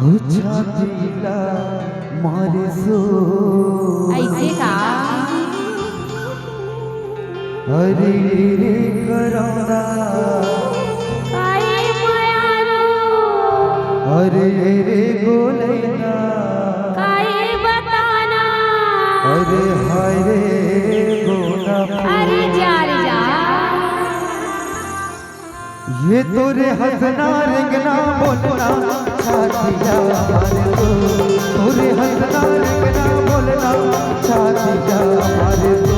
छातीला मारे सो ऐसे का अरे रे करौना काय मायारो अरे रे गोलैना काय बताना अरे हाय रे गोना अरे जा रे जा ये तोरे हंसना रेंगना बोलना छातीला मारे सो तोरे हंसना रेंगना बोलना छातीला मारे सो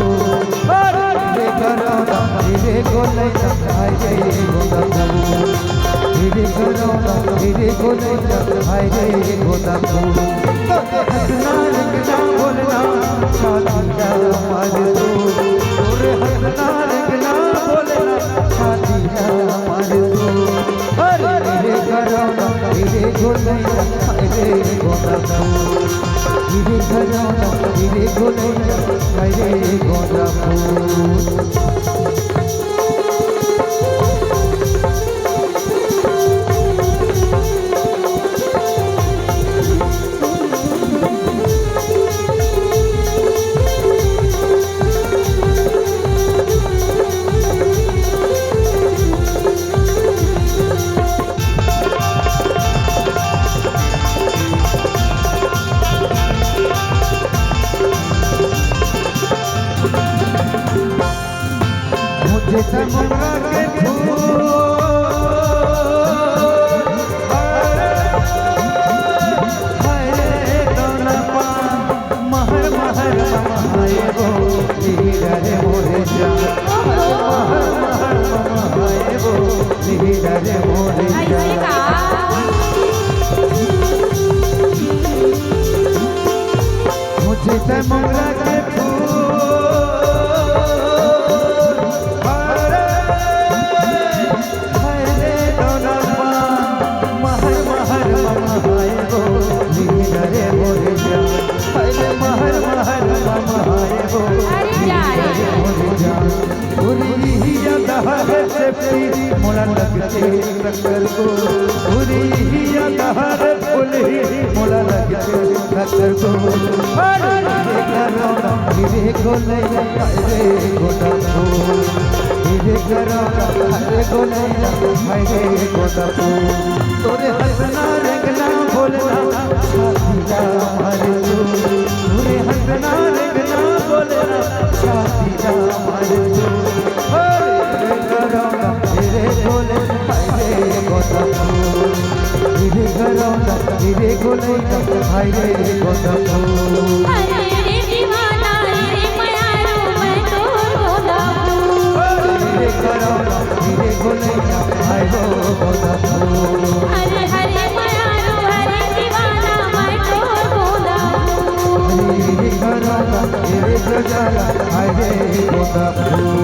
रे करौना रे गोलैना हाय रे गोना रे करौना रे गोलैना हाय रे गोना तोरे हंसना रेंगना बोलना छातीला मारे सो तोरे हंसना रेंगना बोलना छातीला मारे सो रे करौना रे गोलैना हाय रे गोना रे करौना रे गोलैना हाय रे गोना मुझे चमड़ा के फूल हाय रे दोना पान महर महर महाए वो हीरा रे मोरे जान महर महर महाए वो हीरा रे मोरे ऐसे का मुझे चमड़ा के फूल मोला लगते टक्कर को पूरी ही दहर फुली मोला लगते टक्कर को रे करौना रे गोलैना रे गोना रे करौना रे गोलैना रे गोना तोरे हंसना रेंगना बोलना छातीला मारे सो तोरे हंसना रेंगना बोलना छातीला मारे सो रे करौना रे गोलैना रे गोना रे करौना रे गोलैना रे गोना अरे रे दीवाना रे मायारो मैं तो गोदा रे करौना रे गोलैना रे गोना हरे हरे मायारो हरे दीवाना मैं तो गोदा रे करौना रे गजाला रे गोना